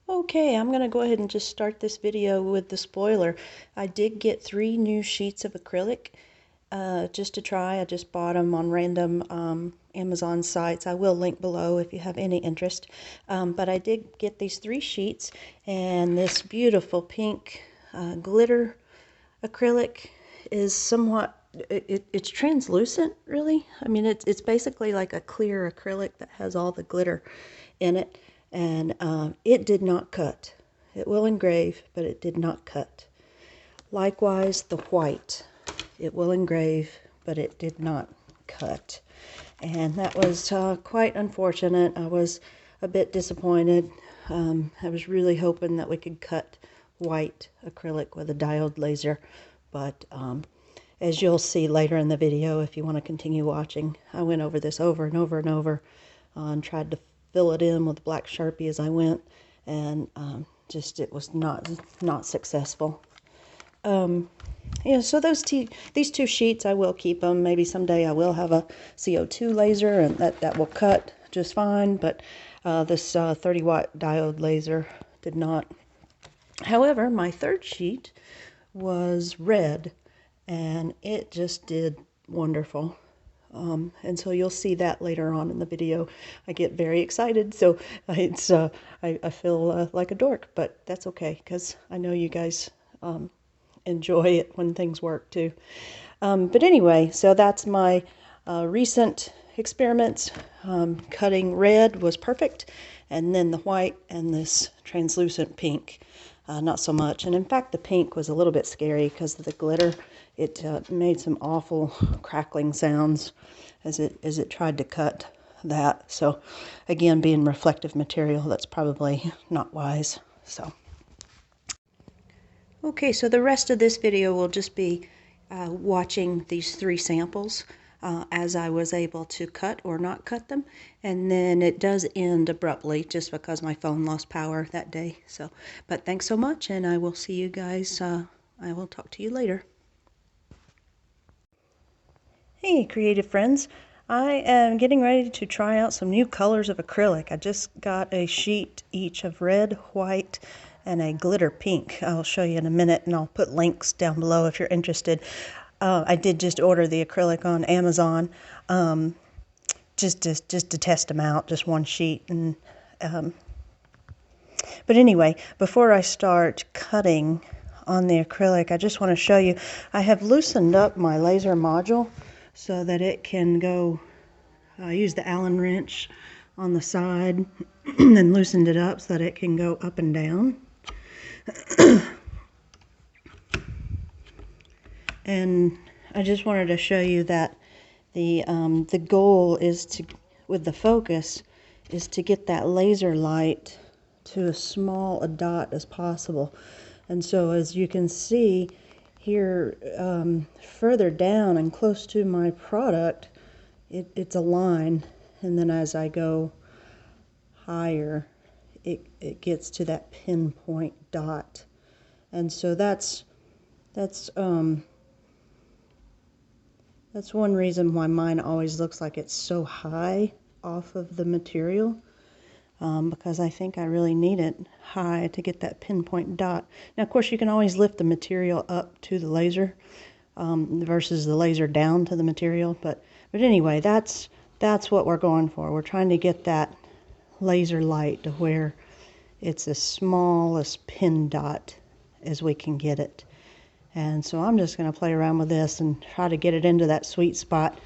Okay, I'm going to go ahead and just start this video with the spoiler. I did get 3 new sheets of acrylic just to try. I just bought them on random Amazon sites. I will link below if you have any interest. But I did get these 3 sheets and this beautiful pink glitter acrylic is somewhat, it's translucent really. I mean it's basically like a clear acrylic that has all the glitter in it, and it did not cut. It will engrave, but it did not cut. Likewise the white, it will engrave, but it did not cut, and that was quite unfortunate. I was a bit disappointed. I was really hoping that we could cut white acrylic with a diode laser, but as you'll see later in the video, if you want to continue watching, I went over this over and over and over and tried to fill it in with black Sharpie as I went, and just it was not successful. Yeah, so these 2 sheets, I will keep them. Maybe someday I will have a CO2 laser, and that will cut just fine, but this 30-watt diode laser did not. However, my 3rd sheet was red, and it just did wonderful. And so you'll see that later on in the video. I get very excited, so I feel like a dork, but that's okay, because I know you guys enjoy it when things work too. But anyway, so that's my recent experiments. Cutting red was perfect, and then the white and this translucent pink, not so much. And in fact, the pink was a little bit scary because of the glitter. It made some awful crackling sounds as it tried to cut that. So again, being reflective material, that's probably not wise. So okay, so the rest of this video will just be watching these 3 samples as I was able to cut or not cut them, and then it does end abruptly just because my phone lost power that day. So, but thanks so much, and I will see you guys. I will talk to you later. Hey, creative friends. I am getting ready to try out some new colors of acrylic. I just got a sheet each of red, white, and a glitter pink. I'll show you in a minute, and I'll put links down below if you're interested. I did just order the acrylic on Amazon, just to test them out, just 1 sheet. And but anyway, before I start cutting on the acrylic, I just want to show you, I have loosened up my laser module so that it can go, use the Allen wrench on the side and loosened it up so that it can go up and down. And I just wanted to show you that the goal is to, with the focus, is to get that laser light to as small a dot as possible. And so as you can see here, further down and close to my product, it's a line, and then as I go higher, it gets to that pinpoint dot. And so that's one reason why mine always looks like it's so high off of the material, because I think I really need it high to get that pinpoint dot. Now, of course, you can always lift the material up to the laser versus the laser down to the material. But anyway, that's what we're going for. We're trying to get that laser light to where it's as small as pin dot as we can get it. And so I'm just going to play around with this and try to get it into that sweet spot.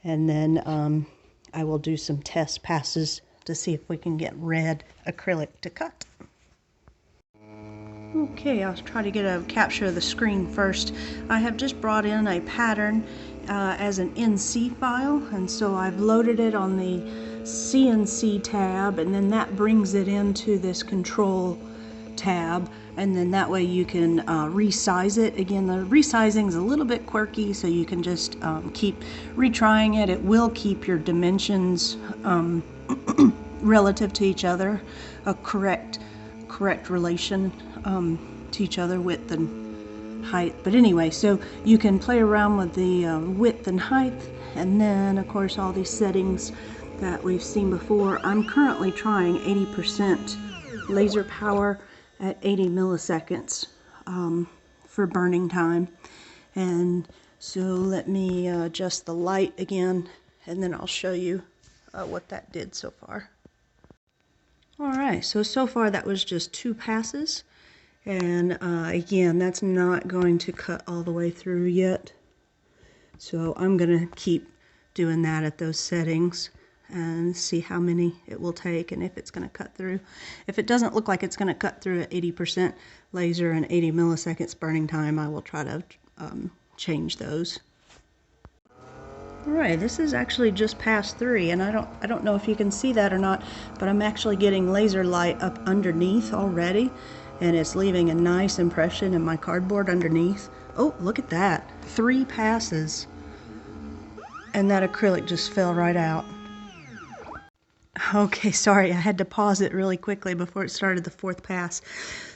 And then I will do some test passes to see if we can get red acrylic to cut. Okay, I'll try to get a capture of the screen first. I have just brought in a pattern as an NC file, and so I've loaded it on the CNC tab, and then that brings it into this control tab, and then that way you can resize it. Again, the resizing is a little bit quirky, so you can just keep retrying it. It will keep your dimensions relative to each other, a correct relation to each other, width and height. But anyway, so you can play around with the width and height, and then of course all these settings that we've seen before. I'm currently trying 80% laser power at 80 milliseconds for burning time. And so let me adjust the light again, and then I'll show you what that did so far. Alright, so far that was just 2 passes. And again, that's not going to cut all the way through yet. So I'm going to keep doing that at those settings and see how many it will take and if it's going to cut through. If it doesn't look like it's going to cut through at 80% laser and 80 milliseconds burning time, I will try to change those. Alright, this is actually just past 3, and I don't know if you can see that or not, but I'm actually getting laser light up underneath already, and it's leaving a nice impression in my cardboard underneath. Oh, look at that. 3 passes. And that acrylic just fell right out. Okay, sorry, I had to pause it really quickly before it started the 4th pass.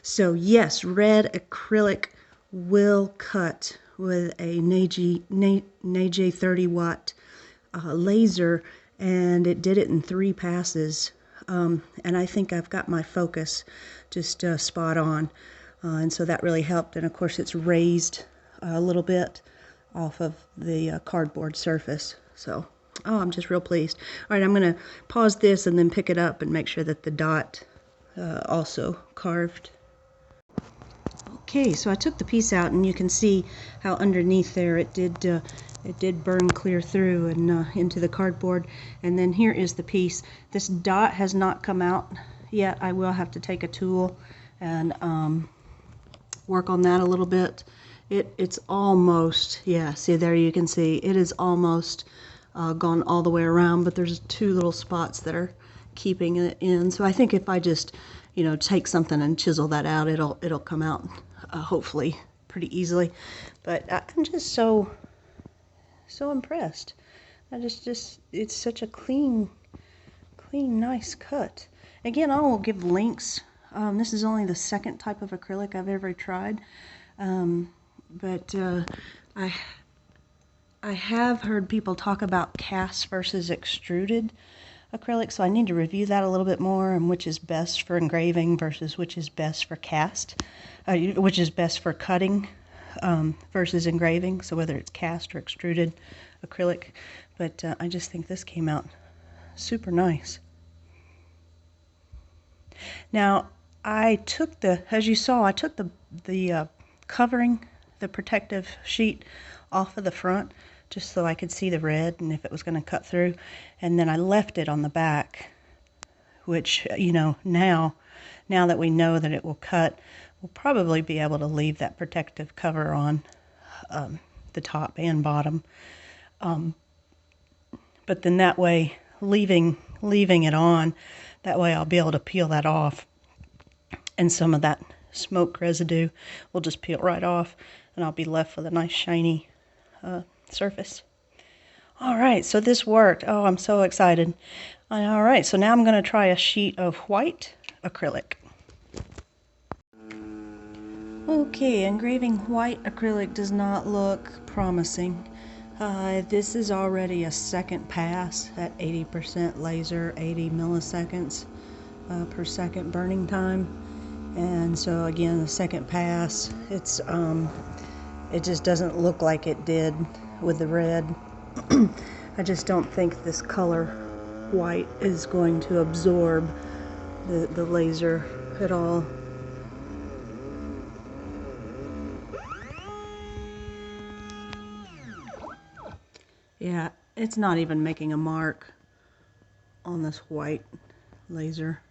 So yes, red acrylic will cut with a Neje 30-watt laser, and it did it in 3 passes. And I think I've got my focus just spot on, and so that really helped. And of course it's raised a little bit off of the cardboard surface. So, oh, I'm just real pleased. All right, I'm going to pause this and then pick it up and make sure that the dot also carved. Okay, so I took the piece out, and you can see how underneath there it did burn clear through and into the cardboard. And then here is the piece. This dot has not come out yet. I will have to take a tool and work on that a little bit. It's almost, yeah, see there, you can see it is almost gone all the way around, but there's 2 little spots that are keeping it in. So I think if I just, you know, take something and chisel that out, it'll come out hopefully pretty easily. But I'm just so impressed. It's such a clean, nice cut. Again, I will give links. This is only the 2nd type of acrylic I've ever tried. But I have heard people talk about cast versus extruded acrylic, so I need to review that a little bit more, and which is best for engraving versus which is best for cast, which is best for cutting versus engraving, so whether it's cast or extruded acrylic. But I just think this came out super nice. Now, as you saw, I took the covering, the protective sheet off of the front just so I could see the red and if it was going to cut through, and then I left it on the back, which, you know, now that we know that it will cut, we'll probably be able to leave that protective cover on the top and bottom, but then that way, leaving it on, that way I'll be able to peel that off, and some of that smoke residue will just peel right off, and I'll be left with a nice shiny surface. Alright, so this worked. Oh, I'm so excited. Alright, so now I'm going to try a sheet of white acrylic. Okay, engraving white acrylic does not look promising. This is already a 2nd pass at 80% laser, 80 milliseconds per second burning time. And so again, the 2nd pass, it just doesn't look like it did with the red. I just don't think this color white is going to absorb the laser at all. Yeah, it's not even making a mark on this white laser.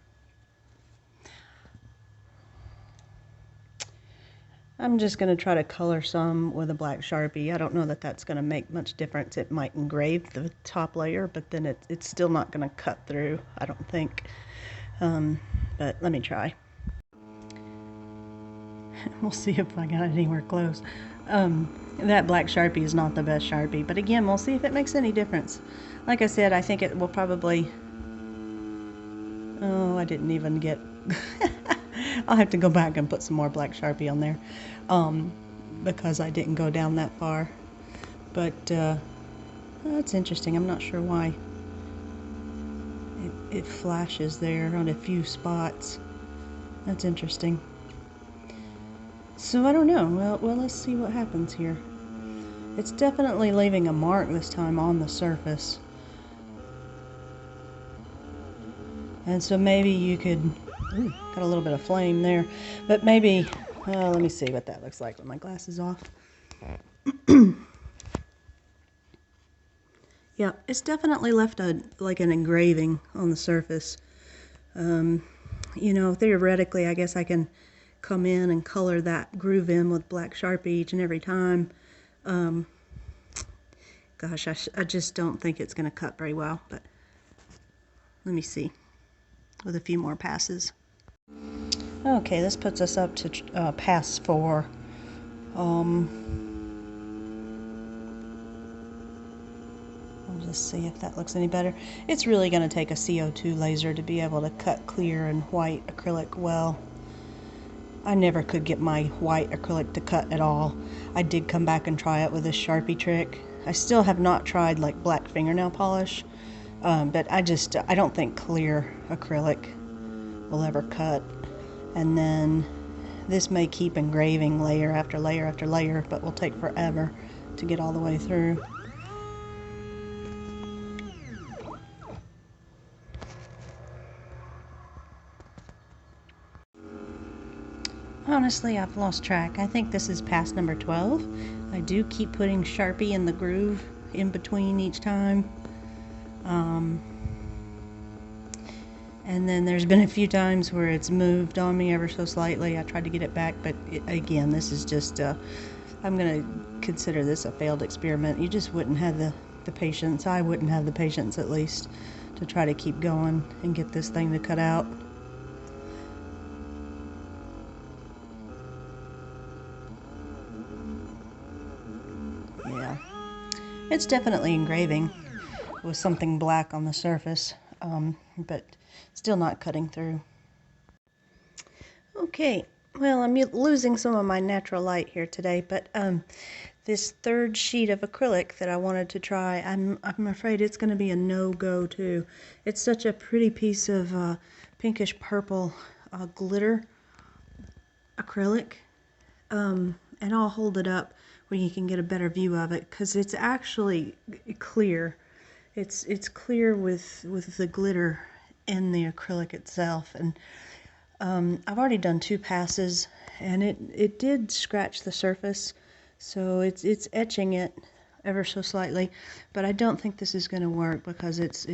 I'm just going to try to color some with a black Sharpie. I don't know that that's going to make much difference. It might engrave the top layer, but then it's still not going to cut through, I don't think. But let me try. We'll see if I got it anywhere close. That black Sharpie is not the best Sharpie, but again, we'll see if it makes any difference. Like I said, I think it will probably... Oh, I didn't even get... I'll have to go back and put some more black Sharpie on there, because I didn't go down that far. But that's interesting. I'm not sure why. it flashes there on a few spots. That's interesting. So I don't know. Well, let's see what happens here. It's definitely leaving a mark this time on the surface. And so maybe you could, ooh, got a little bit of flame there, but maybe, let me see what that looks like with my glasses off. Yeah, it's definitely left like an engraving on the surface. You know, theoretically, I guess I can come in and color that groove in with black Sharpie each and every time. Gosh, I just don't think it's going to cut very well, but let me see with a few more passes. Okay, this puts us up to pass 4. I'll just see if that looks any better. It's really going to take a CO2 laser to be able to cut clear and white acrylic well. I never could get my white acrylic to cut at all. I did come back and try it with a Sharpie trick. I still have not tried like black fingernail polish, but I don't think clear acrylic will ever cut. And then this may keep engraving layer after layer after layer, but will take forever to get all the way through. Honestly, I've lost track. I think this is pass number 12. I do keep putting Sharpie in the groove in between each time. And then there's been a few times where it's moved on me ever so slightly. I tried to get it back, but again, this is just, I'm going to consider this a failed experiment. You just wouldn't have the patience. I wouldn't have the patience, at least, to try to keep going and get this thing to cut out. Yeah, it's definitely engraving with something black on the surface, but still not cutting through. Okay, well, I'm losing some of my natural light here today, but this third sheet of acrylic that I wanted to try, I'm afraid it's going to be a no-go too. It's such a pretty piece of pinkish purple glitter acrylic, and I'll hold it up where you can get a better view of it, because it's actually clear. It's clear with the glitter in the acrylic itself, and I've already done 2 passes, and it did scratch the surface, so it's etching it ever so slightly, but I don't think this is going to work because it's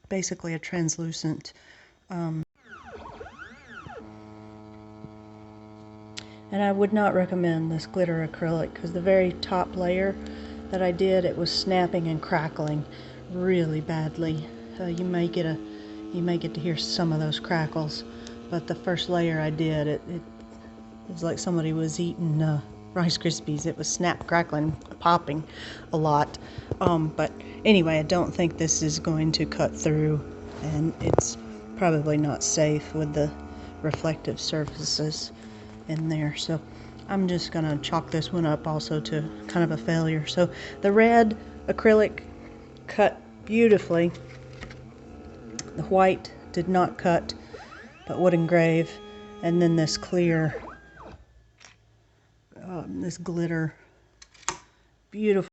basically a translucent. And I would not recommend this glitter acrylic, because the very top layer that I did, it was snapping and crackling really badly. You may get to hear some of those crackles, but the first layer I did, it was like somebody was eating Rice Krispies. It was snap, crackling, popping a lot. But anyway, I don't think this is going to cut through, and it's probably not safe with the reflective surfaces in there. So I'm just gonna chalk this one up also to kind of a failure. So the red acrylic cut beautifully. The white did not cut, but would engrave. And then this clear, this glitter, beautiful.